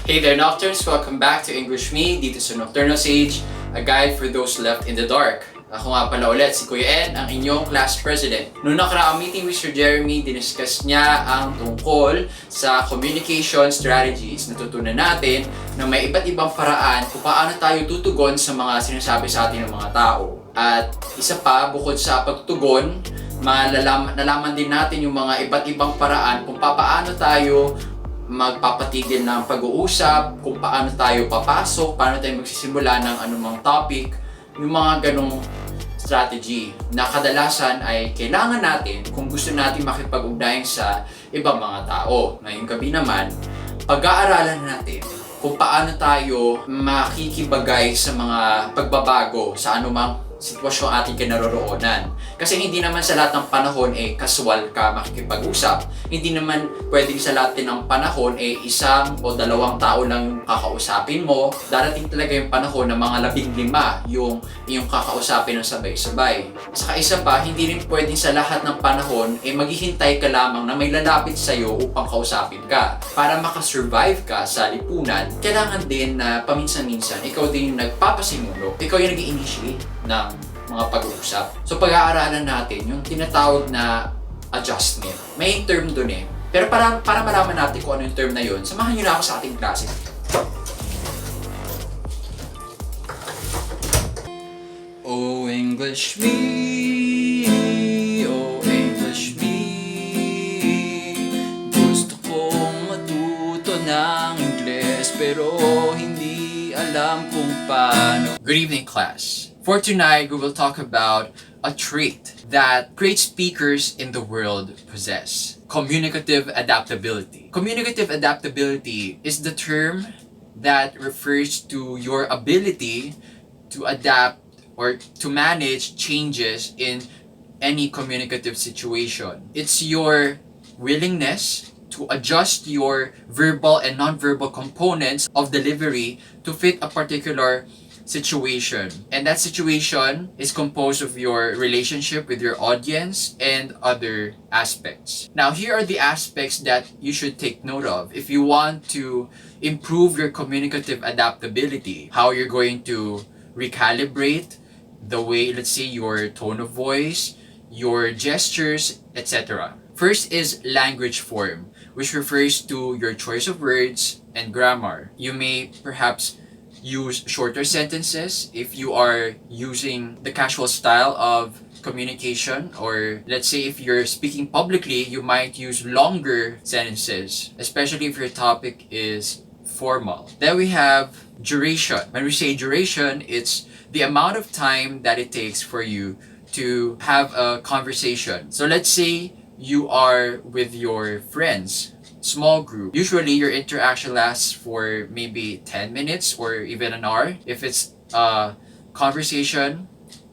Hey there, Nocturnes! Welcome back to English Me dito sa Nocturnal Sage, a guide for those left in the dark. Ako nga pala ulit si Kuya N, ang inyong class president. Noong nakaraang meeting with Sir Jeremy, diniscuss niya ang tungkol sa communication strategies. Natutunan natin na may iba't ibang paraan kung paano tayo tutugon sa mga sinasabi sa atin ng mga tao. At isa pa, bukod sa pagtugon, nalaman din natin yung mga iba't ibang paraan kung paano tayo magpapatigil ng pag-uusap, kung paano tayo papasok, paano tayo magsisimula ng anumang topic, yung mga ganong strategy na kadalasan ay kailangan natin kung gusto natin makipag-ugnayan sa ibang mga tao. Ngayong gabi naman, pag-aaralan natin kung paano tayo makikibagay sa mga pagbabago sa anumang sitwasyon ating kinaroroonan. Kasi hindi naman sa lahat ng panahon casual ka makikipag-usap. Hindi naman pwedeng sa lahat ng panahon isang o dalawang tao lang kakausapin mo. Darating talaga yung panahon na mga 15 yung kakausapin ng sabay-sabay. Saka isa pa, hindi rin pwedeng sa lahat ng panahon maghihintay ka lamang na may lalapit sa'yo upang kausapin ka. Para makasurvive ka sa lipunan, kailangan din na paminsan-minsan ikaw din yung nagpapasimulo, ikaw yung nag-i-initiate ng mga pag-uusap. So pag-aaralan natin yung tinatawag na adjustment. May term dun Pero para malaman natin kung ano yung term na yun, samahan nyo na ako sa ating klase. Oh English me, oh English me, gusto kong matuto ng Ingles pero hindi alam kung paano. Good evening, class. For tonight, we will talk about a trait that great speakers in the world possess. Communicative adaptability. Communicative adaptability is the term that refers to your ability to adapt or to manage changes in any communicative situation. It's your willingness to adjust your verbal and non-verbal components of delivery to fit a particular situation. And that situation is composed of your relationship with your audience and other aspects. Now, here are the aspects that you should take note of if you want to improve your communicative adaptability. How you're going to recalibrate the way, let's say, your tone of voice, your gestures, etc. First is language form, which refers to your choice of words and grammar. You may perhaps use shorter sentences if you are using the casual style of communication, or let's say if you're speaking publicly, you might use longer sentences, especially if your topic is formal. Then we have duration. When we say duration, it's the amount of time that it takes for you to have a conversation. So let's say you are with your friends, small group. Usually your interaction lasts for maybe 10 minutes or even an hour if it's a conversation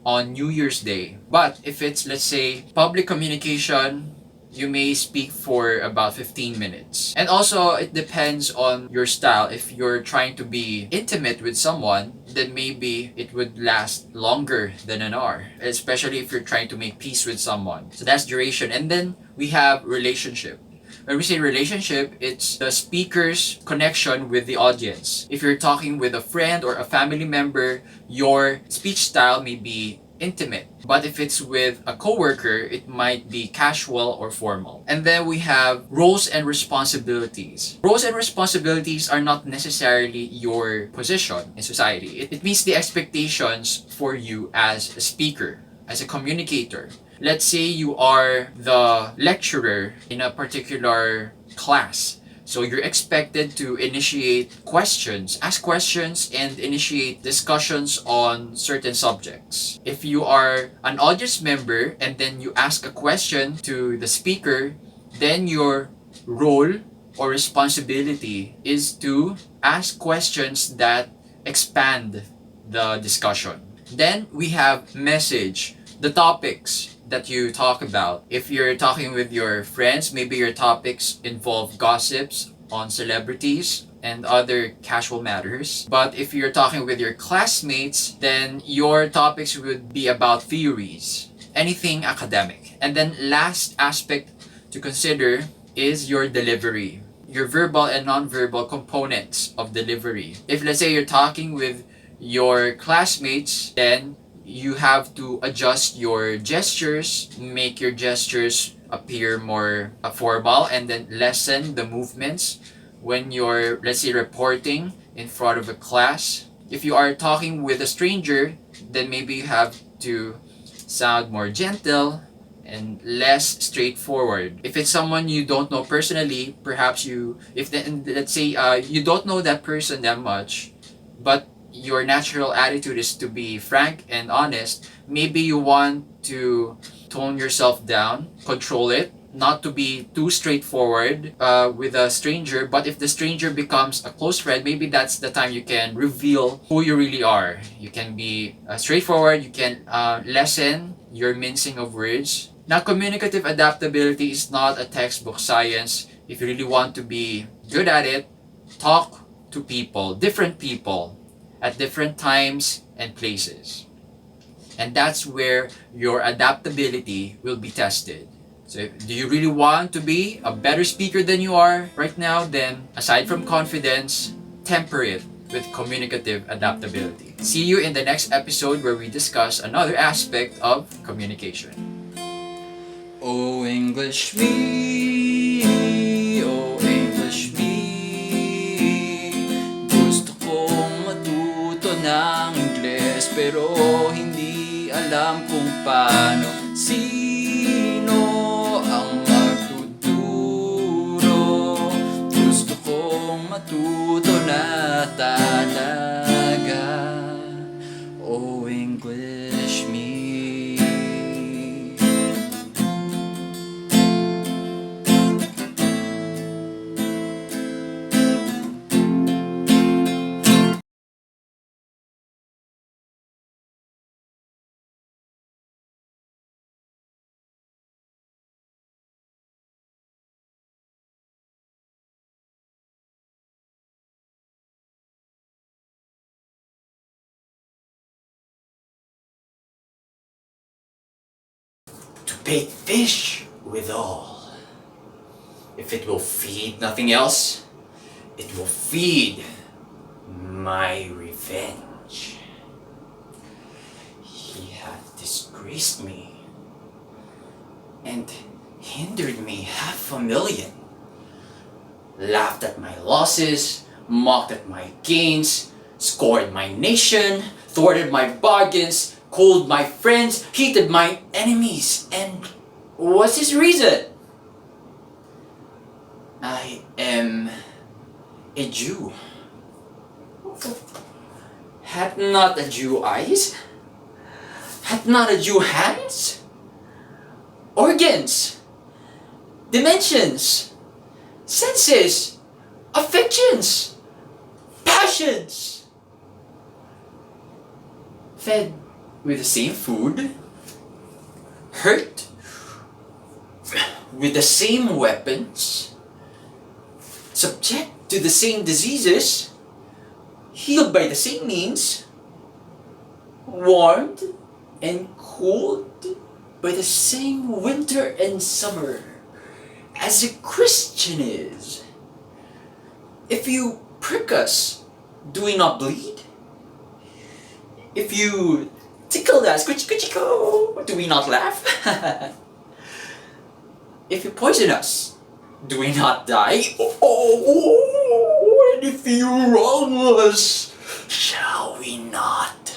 on New Year's Day. But if it's, let's say, public communication, you may speak for about 15 minutes. And also, it depends on your style. If you're trying to be intimate with someone, then maybe it would last longer than an hour, especially if you're trying to make peace with someone. So that's duration. And then we have relationship. When we say relationship, it's the speaker's connection with the audience. If you're talking with a friend or a family member, your speech style may be intimate. But if it's with a coworker, it might be casual or formal. And then we have roles and responsibilities. Roles and responsibilities are not necessarily your position in society. It means the expectations for you as a speaker, as a communicator. Let's say you are the lecturer in a particular class. So you're expected to initiate questions, ask questions, and initiate discussions on certain subjects. If you are an audience member and then you ask a question to the speaker, then your role or responsibility is to ask questions that expand the discussion. Then we have message, the topics that you talk about. If you're talking with your friends, maybe your topics involve gossips on celebrities and other casual matters. But if you're talking with your classmates, then your topics would be about theories, anything academic. And then last aspect to consider is your delivery. your verbal and non-verbal components of delivery. If let's say you're talking with your classmates, then you have to adjust your gestures, make your gestures appear more formal, and then lessen the movements when you're, let's say, reporting in front of a class. If you are talking with a stranger, then maybe you have to sound more gentle and less straightforward. If it's someone you don't know personally, perhaps let's say you don't know that person that much, but your natural attitude is to be frank and honest, maybe you want to tone yourself down, control it, not to be too straightforward with a stranger. But if the stranger becomes a close friend, maybe that's the time you can reveal who you really are. You can be straightforward, you can lessen your mincing of words. Now, communicative adaptability is not a textbook science. If you really want to be good at it, talk to people, different people, at different times and places. And that's where your adaptability will be tested. So do you really want to be a better speaker than you are right now? Then, aside from confidence, temper it with communicative adaptability. See you in the next episode where we discuss another aspect of communication. Oh, English me, oh, English me. Gusto kong matuto ng Ingles pero hindi alam kung paano. Sino ang magtuturo? Gusto kong matuto na talaga. Oh, English me. To bait fish withal. If it will feed nothing else, it will feed my revenge. He hath disgraced me and hindered me $500,000, laughed at my losses, mocked at my gains, scorned my nation, thwarted my bargains, cooled my friends, heated my enemies. And what's his reason? I am a Jew. Hath not a Jew eyes? Hath not a Jew hands? Organs? Dimensions? Senses? Affections? Passions? Fed with the same food, hurt with the same weapons, subject to the same diseases, healed by the same means, warmed and cooled by the same winter and summer as a Christian is. If you prick us, do we not bleed? If you tickle us, kuchiko, do we not laugh? If you poison us, do we not die? Oh, and if you wrong us, shall we not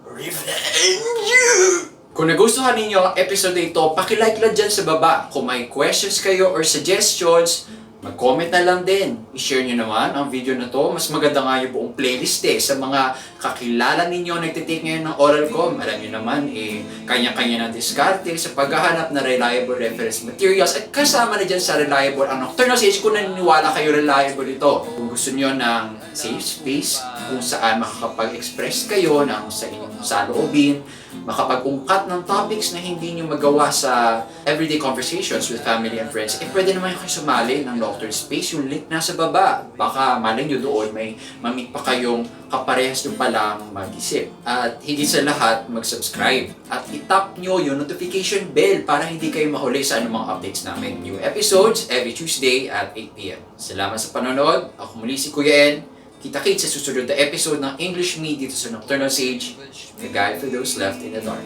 revenge you? Kung nagustuhan ninyo ang episode na ito, pakilike lang dyan sa baba. Kung may questions kayo or suggestions, mag-comment na lang din. I-share nyo naman ang video na to. Mas maganda nga yung buong playlist sa mga kakilala ninyo nagtitake ngayon ng oral com. Alam nyo naman, kanya-kanya ng diskarte sa paghahanap na reliable reference materials. At kasama na dyan sa reliable ang Nocturnal stage kung naniniwala kayo reliable ito. Kung gusto nyo ng safe space kung saan makakapag-express kayo ng sa inyong saloobin, makapag-ungkat ng topics na hindi nyo magawa sa everyday conversations with family and friends, pwede naman kayo sumali ng author space, yung link nasa baba. Baka malay nyo doon may mamit pa kayong kaparehas nyo palang mag-isip. At higit sa lahat, mag-subscribe. At itap nyo yung notification bell para hindi kayo mahuli sa anumang updates namin. New episodes every Tuesday at 8 p.m. Salamat sa panonood. Ako muli si Kuya En. Kita-kits sa susunod na episode ng English Me dito sa Nocturnal Sage, the guide for those left in the dark.